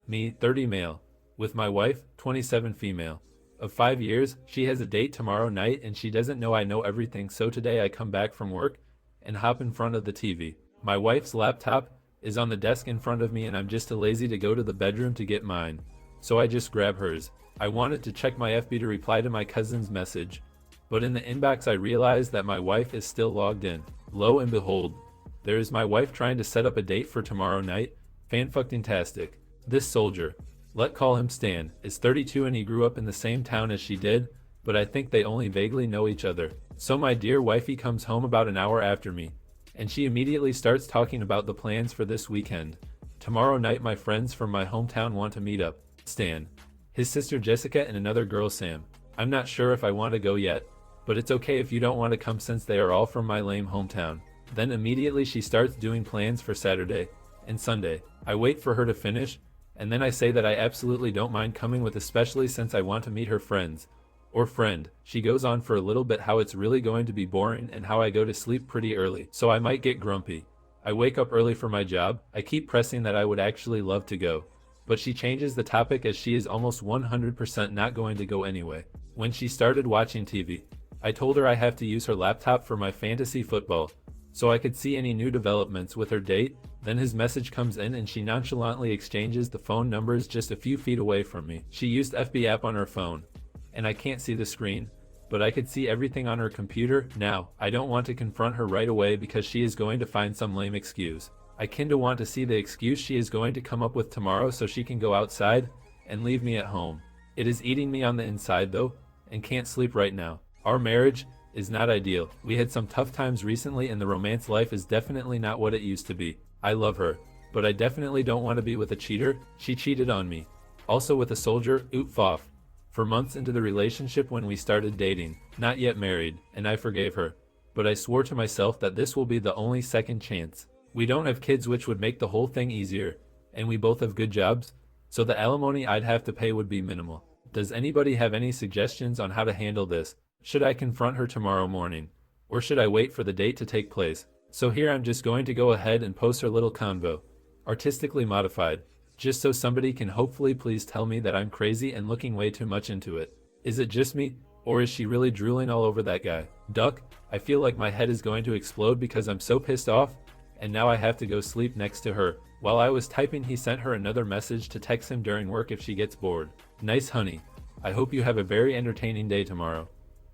Me, 30 male. With my wife, 27 female. Of 5 years, she has a date tomorrow night and she doesn't know I know everything, so today I come back from work and hop in front of the TV. My wife's laptop is on the desk in front of me and I'm just too lazy to go to the bedroom to get mine. So I just grab hers. I wanted to check my FB to reply to my cousin's message, but in the inbox I realized that my wife is still logged in. Lo and behold, there is my wife trying to set up a date for tomorrow night. Fan-fucking-tastic. This soldier, let's call him Stan, is 32 and he grew up in the same town as she did, but I think they only vaguely know each other. So my dear wifey comes home about an hour after me, and she immediately starts talking about the plans for this weekend. Tomorrow night my friends from my hometown want to meet up. Stan, his sister Jessica and another girl Sam. I'm not sure if I want to go yet, but it's okay if you don't want to come since they are all from my lame hometown. Then immediately she starts doing plans for Saturday and Sunday. I wait for her to finish, and then I say that I absolutely don't mind coming with, especially since I want to meet her friends. Or friend. She goes on for a little bit how it's really going to be boring and how I go to sleep pretty early, so I might get grumpy. I wake up early for my job. I keep pressing that I would actually love to go, but she changes the topic as she is almost 100% not going to go anyway. When she started watching TV, I told her I have to use her laptop for my fantasy football, so I could see any new developments with her date. Then his message comes in and she nonchalantly exchanges the phone numbers just a few feet away from me. She used FB app on her phone, and I can't see the screen, but I could see everything on her computer. Now, I don't want to confront her right away because she is going to find some lame excuse. I kinda want to see the excuse she is going to come up with tomorrow so she can go outside and leave me at home. It is eating me on the inside though, and can't sleep right now. Our marriage is not ideal. We had some tough times recently and the romance life is definitely not what it used to be. I love her, but I definitely don't want to be with a cheater. She cheated on me. Also with a soldier, oot foff. For months into the relationship when we started dating, not yet married, and I forgave her. But I swore to myself that this will be the only second chance. We don't have kids, which would make the whole thing easier, and we both have good jobs, so the alimony I'd have to pay would be minimal. Does anybody have any suggestions on how to handle this? Should I confront her tomorrow morning, or should I wait for the date to take place? So here I'm just going to go ahead and post her little convo, artistically modified, just so somebody can hopefully please tell me that I'm crazy and looking way too much into it. Is it just me, or is she really drooling all over that guy? Duck, I feel like my head is going to explode because I'm so pissed off, and now I have to go sleep next to her. While I was typing, he sent her another message to text him during work if she gets bored. Nice honey. I hope you have a very entertaining day tomorrow.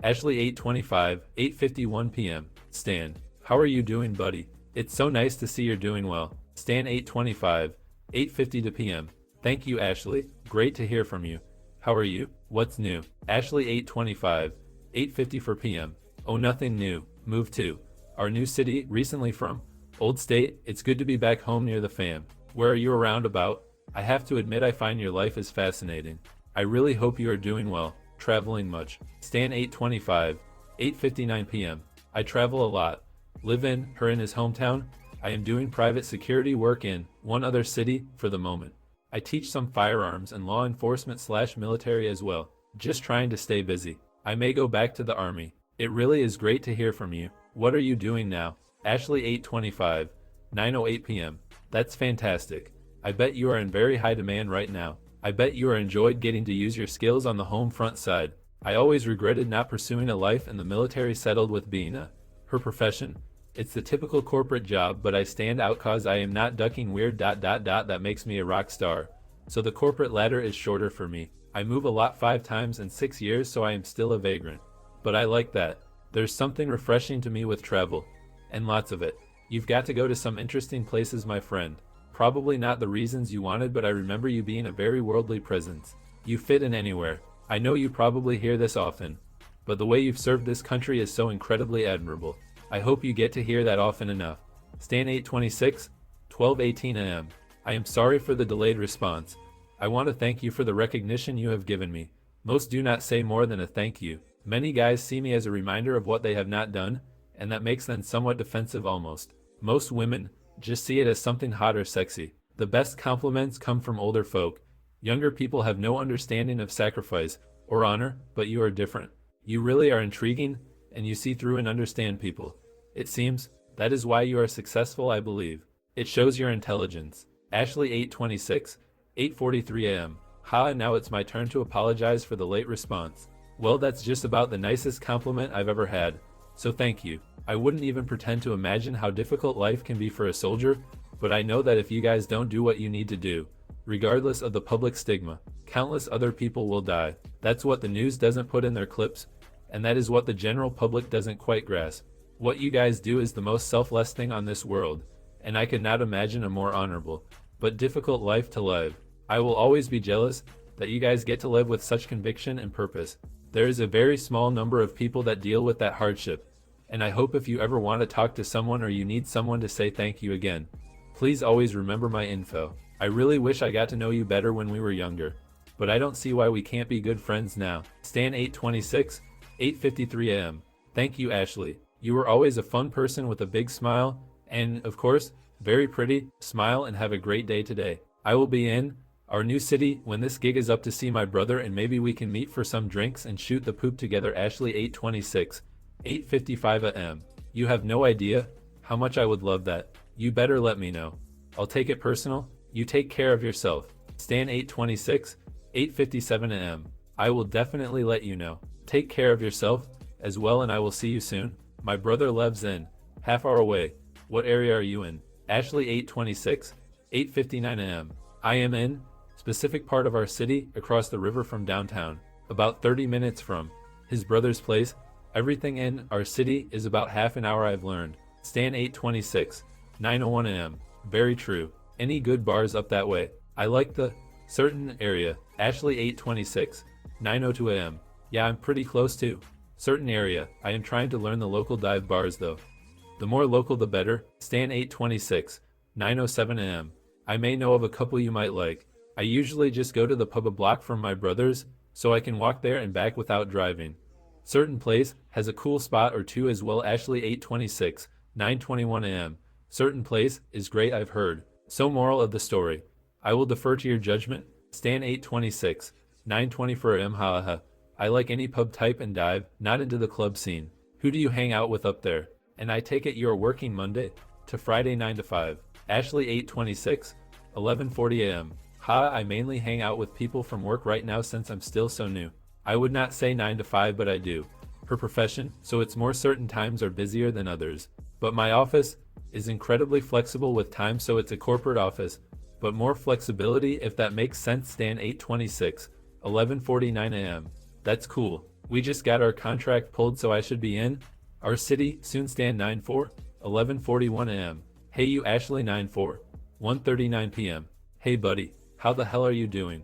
Ashley 8:25, 8:51 p.m. Stan, how are you doing, buddy? It's so nice to see you're doing well. Stan 8:25, 8:50 p.m. Thank you, Ashley. Great to hear from you. How are you? What's new? Ashley 8:25, 8:54 p.m. Oh, nothing new. Moved to our new city recently from old state. It's good to be back home near the fam. Where are you around about? I have to admit I find your life is fascinating. I really hope you are doing well. Traveling much? Stan 8:25, 8:59 p.m. I travel a lot. Live in her in his hometown. I am doing private security work in one other city for the moment. I teach some firearms and law enforcement / military as well. Just trying to stay busy. I may go back to the army. It really is great to hear from you. What are you doing now? Ashley 8:25, 9:08 p.m. That's fantastic. I bet you are in very high demand right now. I bet you are enjoyed getting to use your skills on the home front side. I always regretted not pursuing a life in the military, settled with being her profession. It's the typical corporate job, but I stand out cause I am not ducking weird ... that makes me a rock star. So the corporate ladder is shorter for me. I move a lot 5 times in 6 years, so I am still a vagrant. But I like that. There's something refreshing to me with travel. And lots of it. You've got to go to some interesting places, my friend. Probably not the reasons you wanted, but I remember you being a very worldly presence. You fit in anywhere. I know you probably hear this often, but the way you've served this country is so incredibly admirable. I hope you get to hear that often enough. Stan 8:26, 12:18 a.m. I am sorry for the delayed response. I want to thank you for the recognition you have given me. Most do not say more than a thank you. Many guys see me as a reminder of what they have not done, and that makes them somewhat defensive almost. Most women just see it as something hot or sexy. The best compliments come from older folk. Younger people have no understanding of sacrifice or honor, but you are different. You really are intriguing, and you see through and understand people. It seems that is why you are successful, I believe. It shows your intelligence. Ashley 8:26, 8:43 a.m. Ha, now it's my turn to apologize for the late response. Well, that's just about the nicest compliment I've ever had, so thank you. I wouldn't even pretend to imagine how difficult life can be for a soldier, but I know that if you guys don't do what you need to do, regardless of the public stigma, countless other people will die. That's what the news doesn't put in their clips, and that is what the general public doesn't quite grasp. What you guys do is the most selfless thing on this world, and I could not imagine a more honorable, but difficult life to live. I will always be jealous that you guys get to live with such conviction and purpose. There is a very small number of people that deal with that hardship, and I hope if you ever want to talk to someone or you need someone to say thank you again, please always remember my info. I really wish I got to know you better when we were younger, but I don't see why we can't be good friends now. Stan 826, 8:53 a.m. Thank you, Ashley. You were always a fun person with a big smile, and, of course, very pretty. Smile and have a great day today. I will be in our new city when this gig is up to see my brother, and maybe we can meet for some drinks and shoot the poop together. Ashley 826, 8:55 a.m. You have no idea how much I would love that. You better let me know. I'll take it personal. You take care of yourself. Stan 826, 8:57 a.m. I will definitely let you know. Take care of yourself as well, and I will see you soon. My brother lives in half hour away. What area are you in? Ashley 826, 8:59 a.m. I am in specific part of our city across the river from downtown, about 30 minutes from his brother's place. Everything in our city is about half an hour, I've learned. Stan 826, 9:01 a.m. Very true. Any good bars up that way? I like the certain area. Ashley 826, 9:02 a.m. Yeah, I'm pretty close to certain area. I am trying to learn the local dive bars though. The more local the better. Stan 826, 9:07 a.m. I may know of a couple you might like. I usually just go to the pub a block from my brother's, so I can walk there and back without driving. Certain place has a cool spot or two as well. Ashley 826, 9:21 a.m. Certain place is great, I've heard. So moral of the story, I will defer to your judgment. Stan 826, 9:24 a.m. Haha. I like any pub type and dive, not into the club scene. Who do you hang out with up there? And I take it you're working Monday to Friday 9 to 5. Ashley 826, 11:40 a.m. Ha, I mainly hang out with people from work right now since I'm still so new. I would not say 9 to 5, but I do. Her profession, so it's more certain times are busier than others. But my office is incredibly flexible with time, so it's a corporate office, but more flexibility if that makes sense. Stan 826, 11:49 a.m. That's cool. We just got our contract pulled, so I should be in our city soon. Stan 94, 11:41 a.m. Hey you Ashley 94, 1:39 p.m. Hey buddy, how the hell are you doing?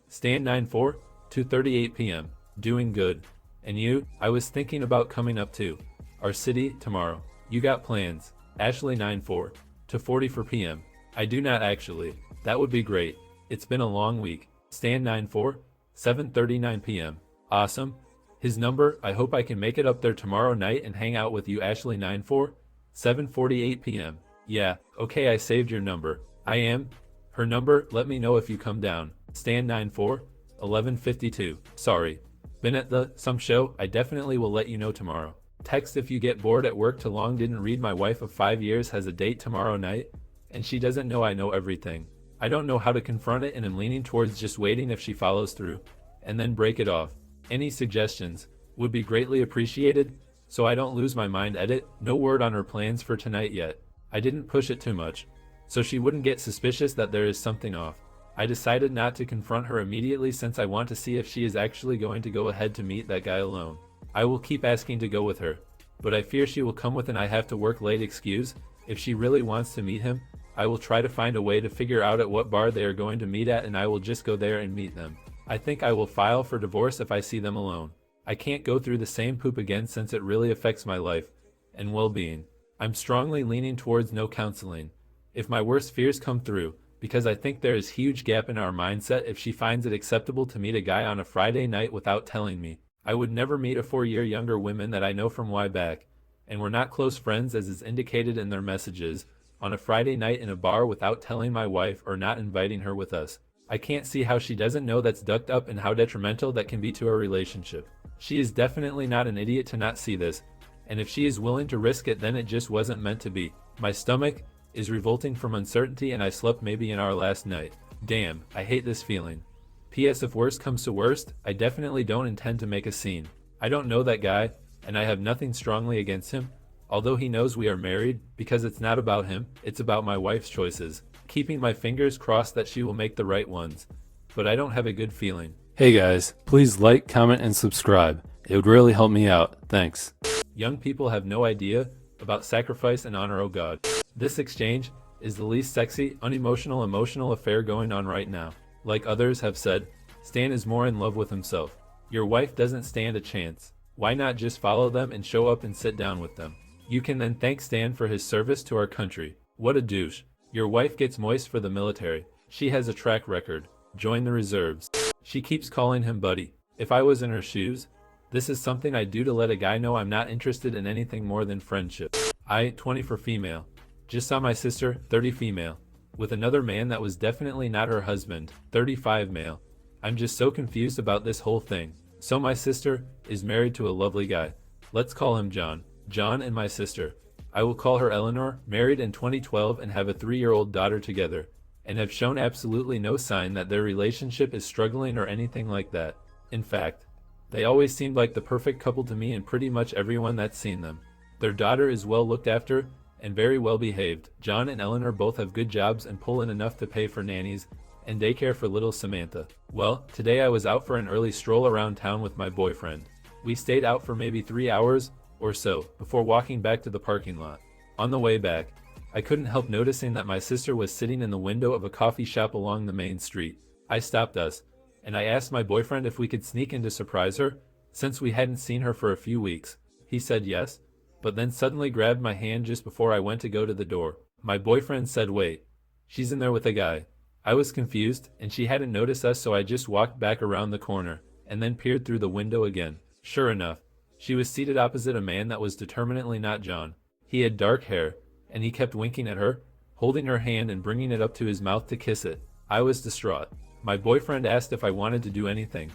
Stan 94, 2:38 p.m. Doing good. And you? I was thinking about coming up to our city tomorrow. You got plans? Ashley 94, 2:44 p.m. I do not actually. That would be great. It's been a long week. Stan 94, 7:39 p.m. Awesome. His number, I hope I can make it up there tomorrow night and hang out with you. Ashley 94, 7:48 p.m. Yeah, okay, I saved your number. I am her number. Let me know if you come down. Stan 94, 11:52. Sorry. Been at some show. I definitely will let you know tomorrow. Text if you get bored at work too long. Didn't read. My wife of 5 years has a date tomorrow night, and she doesn't know I know everything. I don't know how to confront it, and am leaning towards just waiting if she follows through, and then break it off. Any suggestions would be greatly appreciated, so I don't lose my mind. Edit. No word on her plans for tonight yet. I didn't push it too much, so she wouldn't get suspicious that there is something off. I decided not to confront her immediately since I want to see if she is actually going to go ahead to meet that guy alone. I will keep asking to go with her, but I fear she will come with an I have to work late excuse. If she really wants to meet him, I will try to find a way to figure out at what bar they are going to meet at, and I will just go there and meet them. I think I will file for divorce if I see them alone. I can't go through the same poop again since it really affects my life and well-being. I'm strongly leaning towards no counseling if my worst fears come through, because I think there is huge gap in our mindset. If she finds it acceptable to meet a guy on a Friday night without telling me, I would never meet a 4-year younger woman that I know from way back, and we're not close friends as is indicated in their messages, on a Friday night in a bar without telling my wife or not inviting her with us. I can't see how she doesn't know that's ducked up and how detrimental that can be to our relationship. She is definitely not an idiot to not see this, and if she is willing to risk it, then it just wasn't meant to be. My stomach is revolting from uncertainty, and I slept maybe in our last night. Damn, I hate this feeling. P.S. If worst comes to worst, I definitely don't intend to make a scene. I don't know that guy, and I have nothing strongly against him, although he knows we are married, because it's not about him, it's about my wife's choices. Keeping my fingers crossed that she will make the right ones. But I don't have a good feeling. Hey guys, please like, comment, and subscribe. It would really help me out. Thanks. Young people have no idea about sacrifice and honor, oh God. This exchange is the least sexy, unemotional, emotional affair going on right now. Like others have said, Stan is more in love with himself. Your wife doesn't stand a chance. Why not just follow them and show up and sit down with them? You can then thank Stan for his service to our country. What a douche. Your wife gets moist for the military. She has a track record. Join the reserves. She keeps calling him buddy. If I was in her shoes, this is something I do to let a guy know I'm not interested in anything more than friendship. I, 24 female. Just saw my sister, 30 female, with another man that was definitely not her husband, 35 male. I'm just so confused about this whole thing. So my sister is married to a lovely guy. Let's call him John. John and my sister. I will call her Eleanor, married in 2012 and have a 3-year-old daughter together, and have shown absolutely no sign that their relationship is struggling or anything like that. In fact, they always seemed like the perfect couple to me and pretty much everyone that's seen them. Their daughter is well looked after and very well behaved. John and Eleanor both have good jobs and pull in enough to pay for nannies and daycare for little Samantha. Well, today I was out for an early stroll around town with my boyfriend. We stayed out for maybe 3 hours or so before walking back to the parking lot. On the way back, I couldn't help noticing that my sister was sitting in the window of a coffee shop along the main street. I stopped us, and I asked my boyfriend if we could sneak in to surprise her, since we hadn't seen her for a few weeks. He said yes, but then suddenly grabbed my hand just before I went to go to the door. My boyfriend said, "Wait, she's in there with a guy." I was confused, and she hadn't noticed us, so I just walked back around the corner, and then peered through the window again. Sure enough, she was seated opposite a man that was determinately not John. He had dark hair, and he kept winking at her, holding her hand and bringing it up to his mouth to kiss it. I was distraught. My boyfriend asked if I wanted to do anything,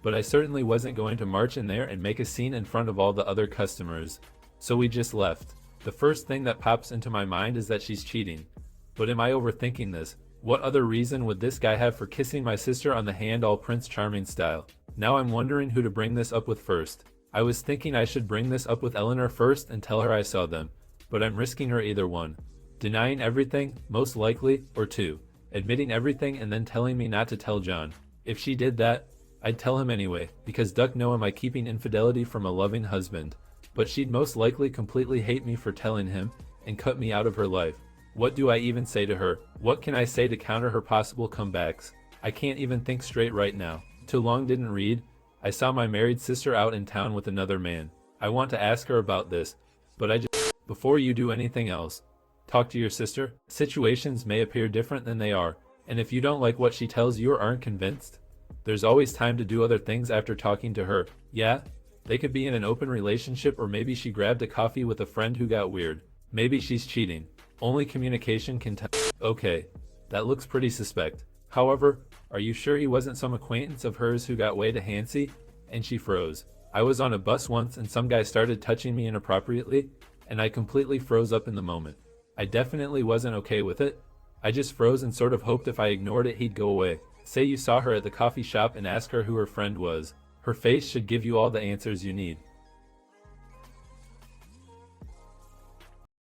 but I certainly wasn't going to march in there and make a scene in front of all the other customers. So we just left. The first thing that pops into my mind is that she's cheating. But am I overthinking this? What other reason would this guy have for kissing my sister on the hand all Prince Charming style? Now I'm wondering who to bring this up with first. I was thinking I should bring this up with Eleanor first and tell her I saw them, but I'm risking her either one. Denying everything, most likely, or two. Admitting everything and then telling me not to tell John. If she did that, I'd tell him anyway, because duck no am I keeping infidelity from a loving husband. But she'd most likely completely hate me for telling him, and cut me out of her life. What do I even say to her? What can I say to counter her possible comebacks? I can't even think straight right now. Too long didn't read. I saw my married sister out in town with another man. I want to ask her about this, but before you do anything else, talk to your sister. Situations may appear different than they are, and if you don't like what she tells you or aren't convinced, there's always time to do other things after talking to her. Yeah, they could be in an open relationship, or maybe she grabbed a coffee with a friend who got weird. Maybe she's cheating. Only communication can tell. Okay, that looks pretty suspect. However, are you sure he wasn't some acquaintance of hers who got way too handsy? And she froze. I was on a bus once and some guy started touching me inappropriately, and I completely froze up in the moment. I definitely wasn't okay with it. I just froze and sort of hoped if I ignored it he'd go away. Say you saw her at the coffee shop and ask her who her friend was. Her face should give you all the answers you need.